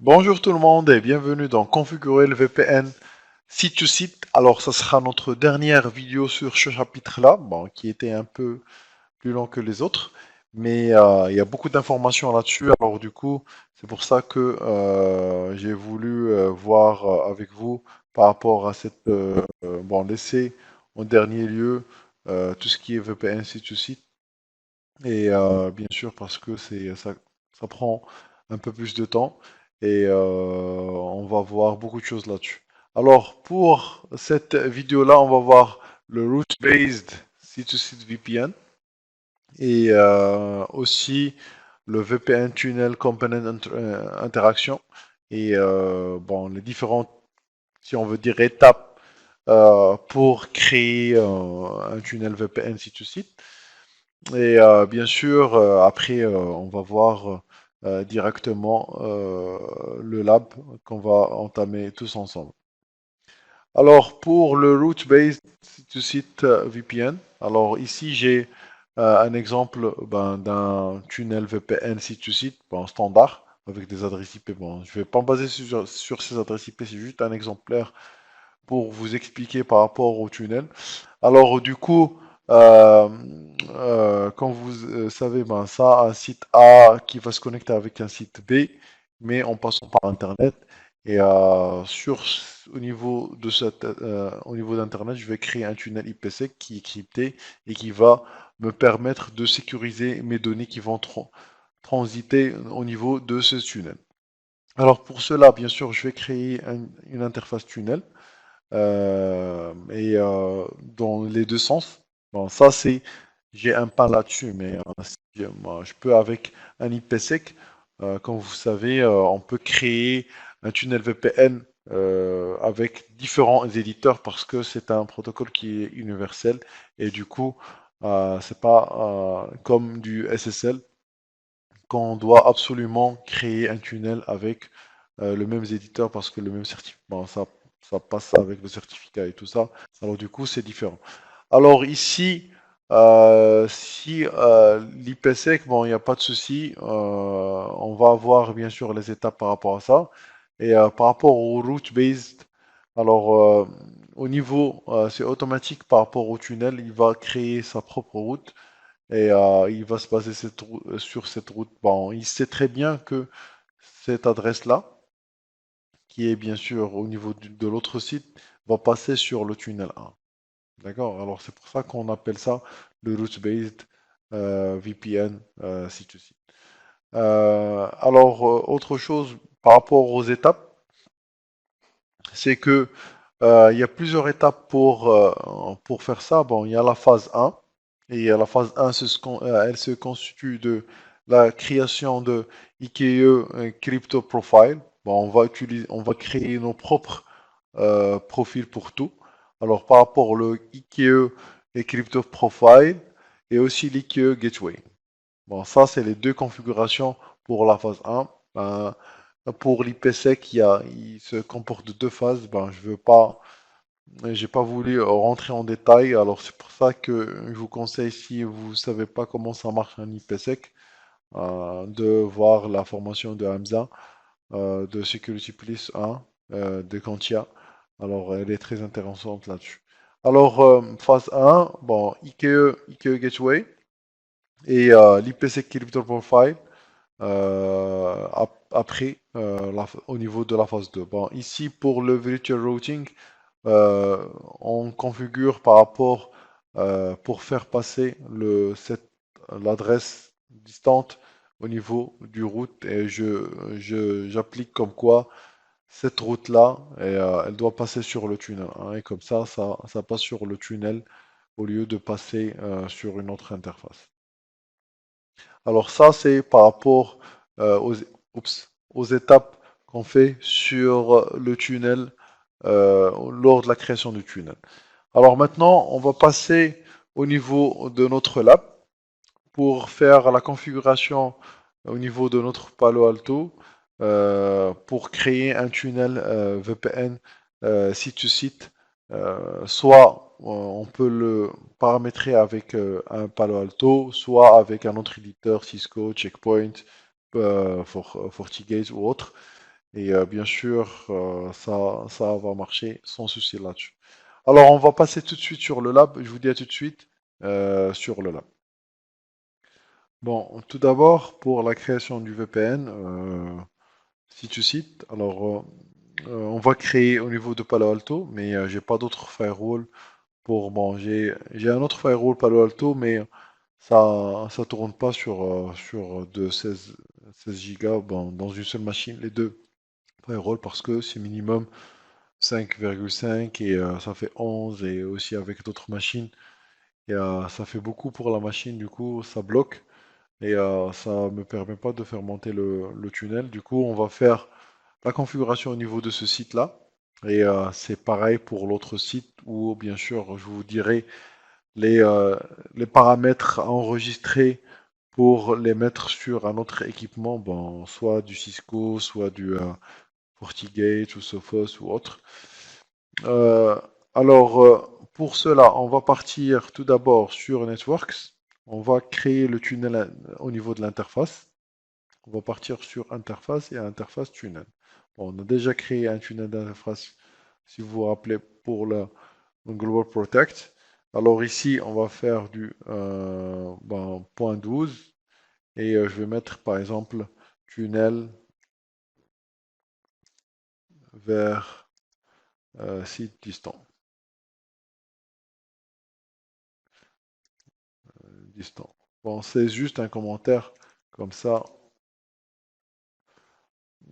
Bonjour tout le monde et bienvenue dans Configurer le VPN site-to-site. Alors, ça sera notre dernière vidéo sur ce chapitre-là, bon, qui était un peu plus long que les autres, mais il y a beaucoup d'informations là-dessus. Alors, du coup, c'est pour ça que j'ai voulu voir avec vous par rapport à cette, bon, laisser en dernier lieu tout ce qui est VPN site-to-site. Et bien sûr, parce que ça prend un peu plus de temps et on va voir beaucoup de choses là-dessus. Alors, pour cette vidéo-là, on va voir le route-based site-to-site VPN et aussi le VPN Tunnel Component Interaction et bon, les différentes, si on veut dire, étapes pour créer un tunnel VPN site-to-site. Et bien sûr, après, on va voir directement le lab qu'on va entamer tous ensemble. Alors, pour le route-based site-to-site VPN, alors ici j'ai un exemple d'un tunnel VPN site-to-site standard avec des adresses IP. Bon, je ne vais pas me baser sur ces adresses IP, c'est juste un exemplaire pour vous expliquer par rapport au tunnel. Alors, du coup, euh, comme vous savez, ben, ça, un site A qui va se connecter avec un site B, mais en passant par Internet. Et au niveau de au niveau d'Internet, je vais créer un tunnel IPsec qui est crypté et qui va me permettre de sécuriser mes données qui vont transiter au niveau de ce tunnel. Alors pour cela, bien sûr, je vais créer une interface tunnel et dans les deux sens. Bon, ça c'est, j'ai un pas là-dessus, mais moi, je peux avec un IPsec, comme vous savez, on peut créer un tunnel VPN avec différents éditeurs parce que c'est un protocole qui est universel et du coup, c'est pas comme du SSL qu'on doit absolument créer un tunnel avec le même éditeur parce que le même certificat, bon, ça passe avec le certificat et tout ça. Alors du coup, c'est différent. Alors ici, si l'IPsec, bon, il n'y a pas de souci. On va avoir bien sûr les étapes par rapport à ça. Et par rapport au route-based, alors au niveau, c'est automatique par rapport au tunnel, il va créer sa propre route et il va se baser sur cette route. Bon, il sait très bien que cette adresse-là, qui est bien sûr au niveau de l'autre site, va passer sur le tunnel 1. D'accord? Alors c'est pour ça qu'on appelle ça le route-based VPN site-to-site. Alors, autre chose par rapport aux étapes, c'est que il y a plusieurs étapes pour faire ça. Bon, il y a la phase 1. Et la phase 1, elle se constitue de la création de IKE Crypto Profile. Bon, on va créer nos propres profils pour tout. Alors, par rapport au IKE et Crypto Profile et aussi l'IKE Gateway. Bon, ça, c'est les deux configurations pour la phase 1. Pour l'IPsec, il se comporte de deux phases. Ben, j'ai pas voulu rentrer en détail. Alors, c'est pour ça que je vous conseille, si vous savez pas comment ça marche un IPsec, de voir la formation de Hamza, de Security Police 1, de Kantia. Alors, elle est très intéressante là-dessus. Alors, phase 1, bon, IKE Gateway et l'IPsec Crypto Profile. Après, au niveau de la phase 2. Bon, ici, pour le virtual routing, on configure par rapport pour faire passer l'adresse distante au niveau du route et j'applique comme quoi cette route-là, elle doit passer sur le tunnel, hein, et comme ça passe sur le tunnel au lieu de passer sur une autre interface. Alors ça, c'est par rapport aux étapes qu'on fait sur le tunnel lors de la création du tunnel. Alors maintenant, on va passer au niveau de notre lab pour faire la configuration au niveau de notre Palo Alto pour créer un tunnel VPN site-to-site. Soit on peut le paramétrer avec un Palo Alto, soit avec un autre éditeur, Cisco, Checkpoint, FortiGate ou autre. Et bien sûr, ça va marcher sans souci là-dessus. Alors, on va passer tout de suite sur le lab. Je vous dis à tout de suite sur le lab. Bon, tout d'abord, pour la création du VPN, si tu cites, alors on va créer au niveau de Palo Alto, mais j'ai pas d'autre firewall pour. Bon, j'ai un autre firewall Palo Alto, mais ça tourne pas sur de 16 gigas bon, dans une seule machine, les deux firewalls, parce que c'est minimum 5,5 et ça fait 11 et aussi avec d'autres machines. Et ça fait beaucoup pour la machine, du coup ça bloque et ça me permet pas de faire monter le tunnel. Du coup, on va faire la configuration au niveau de ce site-là. Et c'est pareil pour l'autre site où, bien sûr, je vous dirai les, euh, les paramètres à enregistrer pour les mettre sur un autre équipement, bon, soit du Cisco, soit du FortiGate ou Sophos ou autre. Euh, pour cela, on va partir tout d'abord sur Networks. On va créer le tunnel au niveau de l'interface. On va partir sur interface et interface tunnel. Bon, on a déjà créé un tunnel d'interface, si vous vous rappelez, pour le Global Protect. Alors ici, on va faire du point 12 et je vais mettre par exemple tunnel vers site distant. distant. Bon, c'est juste un commentaire comme ça.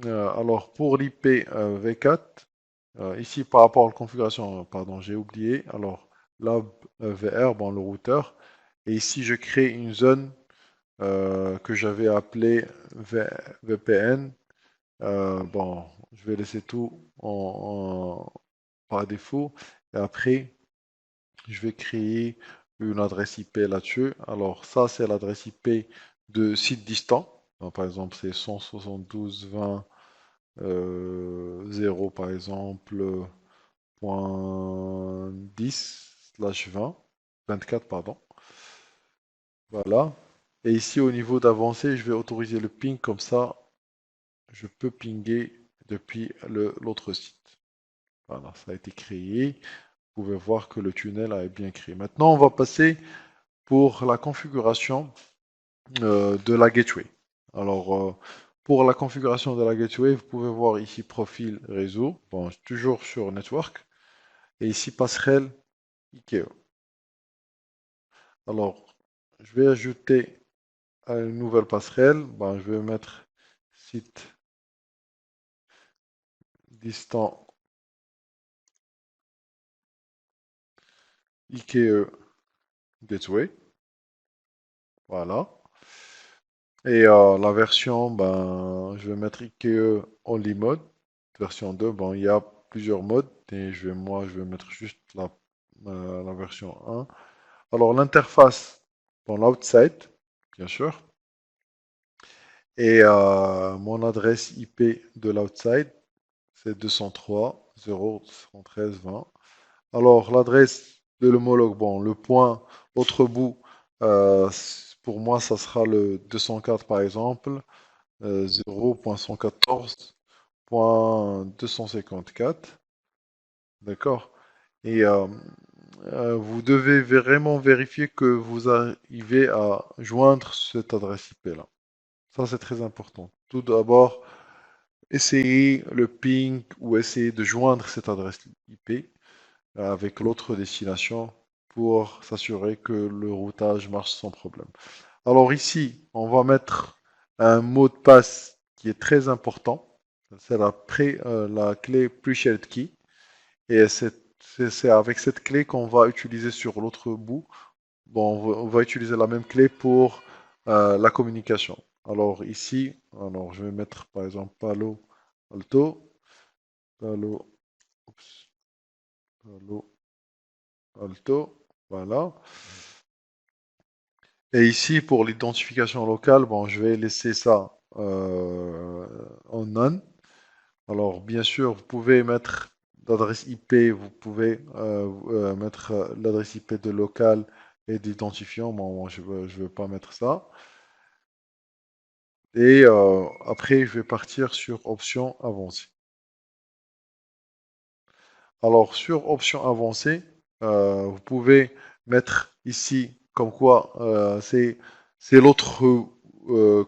Alors pour l'IP V4, ici par rapport à la configuration, pardon, j'ai oublié. Alors là, VR, bon, le routeur. Et ici, je crée une zone que j'avais appelée VPN. Bon, je vais laisser tout par défaut. Et après, je vais créer une adresse IP là-dessus. Alors ça, c'est l'adresse IP de site distant. Donc, par exemple, c'est 172.20 0 par exemple point 10/20 24 pardon. Voilà. Et ici au niveau d'avancée, je vais autoriser le ping comme ça, je peux pinguer depuis l'autre site. Voilà, ça a été créé. Vous pouvez voir que le tunnel a été bien créé. Maintenant, on va passer pour la configuration de la gateway. Alors, pour la configuration de la gateway, vous pouvez voir ici profil réseau, bon, toujours sur network, et ici passerelle IKEA. Alors, je vais ajouter une nouvelle passerelle, ben, je vais mettre site distant IKEA gateway, voilà. Et la version, ben, je vais mettre IKEA Only Mode, version 2. Bon, il y a plusieurs modes, et moi, je vais mettre juste la version 1. Alors, l'interface, bon, l'outside, bien sûr, et mon adresse IP de l'outside, c'est 203.0.113.20. Alors, l'adresse de l'homologue, bon, le point, l'autre bout, pour moi, ça sera le 204 par exemple. 0.114.254. D'accord? Et vous devez vraiment vérifier que vous arrivez à joindre cette adresse IP-là. Ça, c'est très important. Tout d'abord, essayez le ping ou essayez de joindre cette adresse IP avec l'autre destination pour s'assurer que le routage marche sans problème. Alors ici, on va mettre un mot de passe qui est très important. C'est la clé Pre-Shared Key. Et c'est avec cette clé qu'on va utiliser sur l'autre bout. Bon, on va utiliser la même clé pour la communication. Alors ici, alors je vais mettre par exemple Palo Alto, Palo, oups, Palo Alto, voilà. Et ici, pour l'identification locale, bon, je vais laisser ça en none. Alors, bien sûr, vous pouvez mettre l'adresse IP, vous pouvez mettre l'adresse IP de local et d'identifiant. Bon, moi, je veux pas mettre ça. Et après, je vais partir sur option avancée. Alors, sur option avancée, vous pouvez mettre ici comme quoi c'est l'autre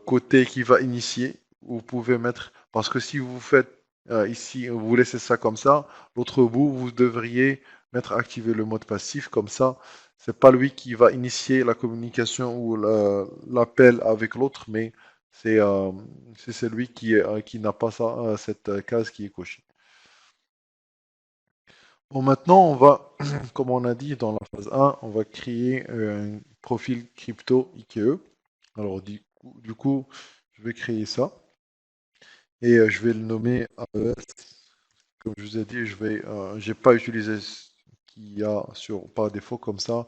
côté qui va initier. Vous pouvez mettre, parce que si vous faites ici, vous laissez ça comme ça, l'autre bout, vous devriez mettre activer le mode passif. Comme ça, c'est pas lui qui va initier la communication ou l'appel avec l'autre, mais c'est c'est celui qui n'a pas ça, cette case qui est cochée. Bon, maintenant, on va, comme on a dit dans la phase 1, on va créer un profil crypto IKE. Alors, du coup, je vais créer ça et je vais le nommer AES. Comme je vous ai dit, j'ai pas utilisé ce qu'il y a par défaut comme ça.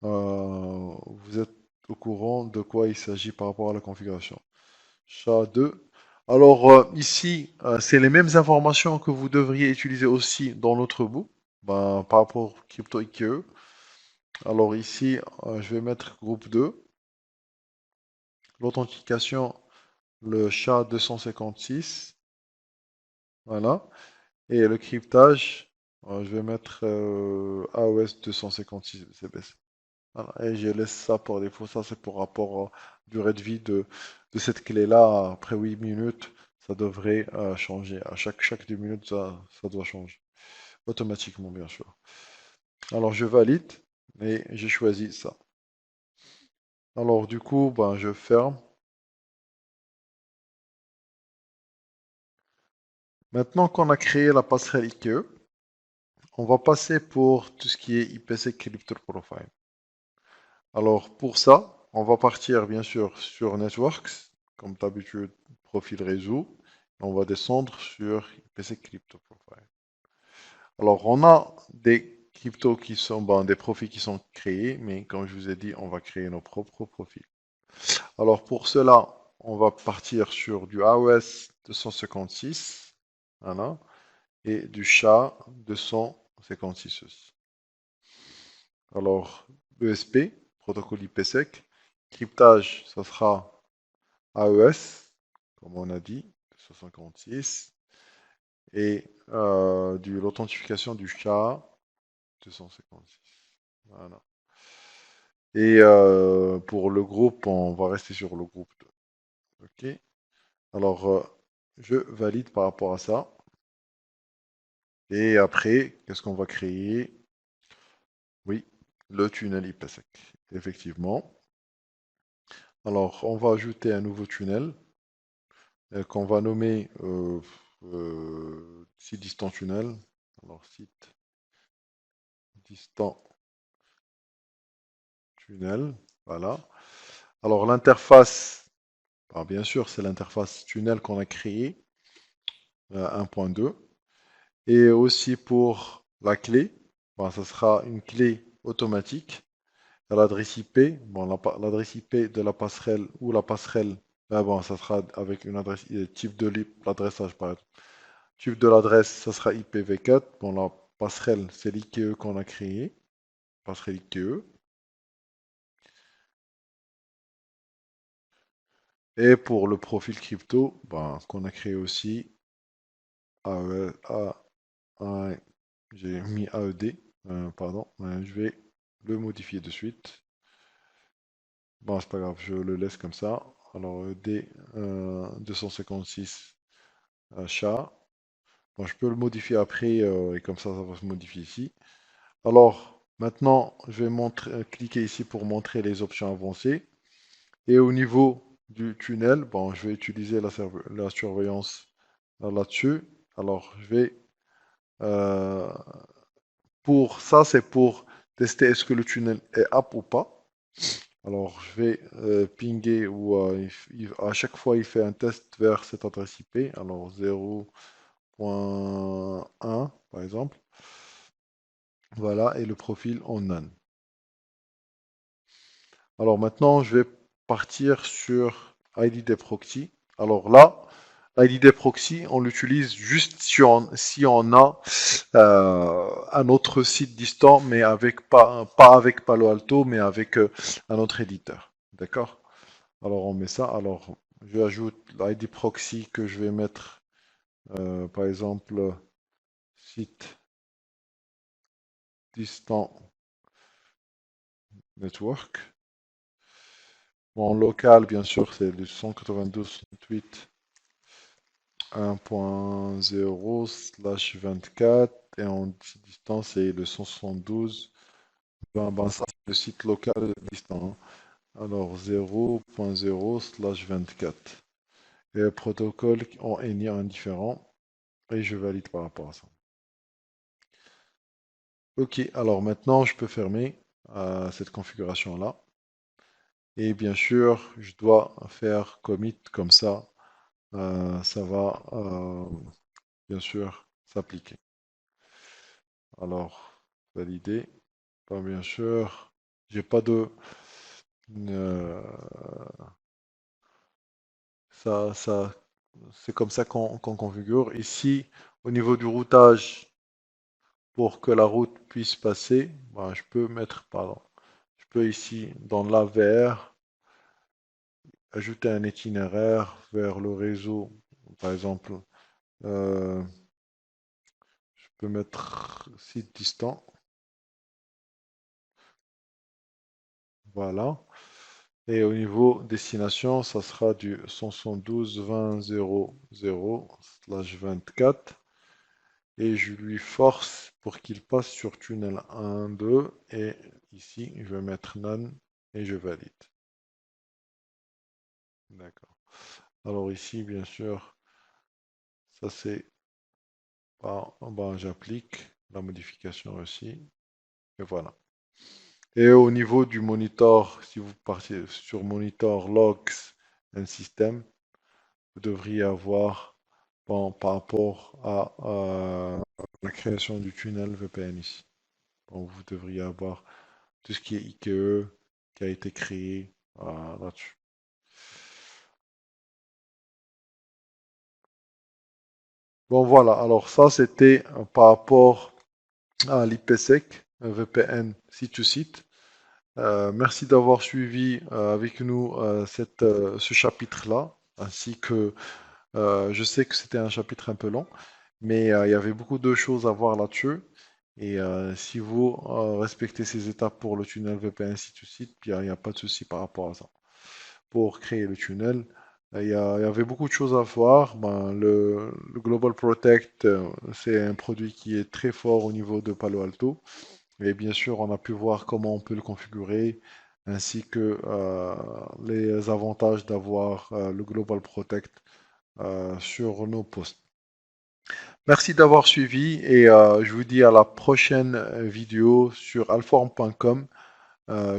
Vous êtes au courant de quoi il s'agit par rapport à la configuration. SHA-2. Alors, ici, c'est les mêmes informations que vous devriez utiliser aussi dans l'autre bout, ben, par rapport au Crypto IKE. Alors ici, je vais mettre groupe 2. L'authentification, le SHA-256. Voilà. Et le cryptage, je vais mettre AES 256 CBS. Voilà. Et je laisse ça pour défaut. Ça, c'est pour rapport à durée de vie de cette clé-là. Après 8 minutes, ça devrait changer. À chaque 2 minutes, ça doit changer. Automatiquement, bien sûr. Alors, je valide et j'ai choisi ça. Alors, du coup, ben, je ferme. Maintenant qu'on a créé la passerelle IKE, on va passer pour tout ce qui est IPsec Crypto Profile. Alors, pour ça, on va partir bien sûr sur Networks, comme d'habitude, profil réseau. On va descendre sur IPsec Crypto Profile. Alors, on a des cryptos qui sont, ben, des profils qui sont créés, mais comme je vous ai dit, on va créer nos propres profils. Alors, pour cela, on va partir sur du AOS 256, voilà, et du SHA-256 aussi. Alors, ESP, protocole IPsec, cryptage, ça sera AES, comme on a dit, 256, et l'authentification du SHA-256. Voilà. Et pour le groupe, on va rester sur le groupe 2. OK. Alors, je valide par rapport à ça. Et après, qu'est-ce qu'on va créer? Oui, le tunnel IPsec, effectivement. Alors, on va ajouter un nouveau tunnel qu'on va nommer site distant tunnel. Alors, site distant tunnel, voilà. Alors, l'interface, alors, bien sûr, c'est l'interface tunnel qu'on a créée, 1.2. Et aussi pour la clé, bon, ça sera une clé automatique. L'adresse IP, bon, l'adresse IP de la passerelle ou la passerelle, bon, ça sera avec une adresse type de l'adressage par exemple. Type de l'adresse, ça sera IPv4. Bon, la passerelle, c'est l'IKE qu'on a créé, passerelle IKE. Et pour le profil crypto, ben, qu'on a créé aussi, j'ai mis AED, pardon, je vais le modifier de suite. Bon, c'est pas grave, je le laisse comme ça. Alors, D 256 achat. Bon, je peux le modifier après et comme ça va se modifier ici. Alors, maintenant, je vais cliquer ici pour montrer les options avancées. Et au niveau du tunnel, bon, je vais utiliser la surveillance là-dessus. Alors, je vais euh, pour ça, c'est pour tester est-ce que le tunnel est up ou pas. Alors, je vais pinguer ou à chaque fois il fait un test vers cette adresse IP. Alors 0.1 par exemple. Voilà, et le profil en none. Alors maintenant, je vais partir sur IDD Proxy. Alors là, IDD Proxy, on l'utilise juste si on a un autre site distant, mais pas avec Palo Alto, mais avec un autre éditeur. D'accord? Alors on met ça. Alors J'ajoute l'ID proxy que je vais mettre, par exemple, site distant network. Bon, en local, bien sûr, c'est le 192.1.0/24 et en distance, c'est le 172. Ben, ça, c'est le site local distant, hein. Alors 0.0/24. Et le protocole en est indifférent et je valide par rapport à ça. Ok, alors maintenant je peux fermer cette configuration-là. Et bien sûr, je dois faire commit comme ça. Ça va bien sûr s'appliquer. Alors, valider. Pas bien sûr. J'ai pas de. euh, ça, c'est comme ça qu'on configure. Ici, au niveau du routage, pour que la route puisse passer, ben, je peux mettre, pardon, je peux ici, dans l'AVR, ajouter un itinéraire vers le réseau. Par exemple, euh, je peux mettre site distant. Voilà. Et au niveau destination, ça sera du 172.20.0/24. Et je lui force pour qu'il passe sur tunnel 1, 2. Et ici, je vais mettre none et je valide. D'accord. Alors ici, bien sûr, ça c'est ben, j'applique la modification aussi. Et voilà. Et au niveau du monitor, si vous partez sur monitor logs and system, vous devriez avoir, bon, par rapport à la création du tunnel VPN ici. Bon, vous devriez avoir tout ce qui est IKE qui a été créé là-dessus. Bon, voilà. Alors ça, c'était par rapport à l'IPsec, VPN site-to-site. Merci d'avoir suivi avec nous ce chapitre-là, ainsi que je sais que c'était un chapitre un peu long, mais il y avait beaucoup de choses à voir là-dessus. Et si vous respectez ces étapes pour le tunnel VPN site-to-site, il n'y a pas de souci par rapport à ça. Pour créer le tunnel, il y avait beaucoup de choses à voir. Ben, le Global Protect, c'est un produit qui est très fort au niveau de Palo Alto. Et bien sûr, on a pu voir comment on peut le configurer, ainsi que les avantages d'avoir le Global Protect sur nos postes. Merci d'avoir suivi et je vous dis à la prochaine vidéo sur alform.com.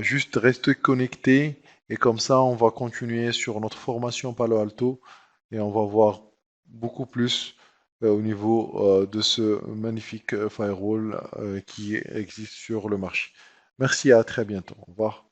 Juste restez connectés et comme ça, on va continuer sur notre formation Palo Alto et on va voir beaucoup plus au niveau de ce magnifique firewall qui existe sur le marché. Merci, à très bientôt. Au revoir.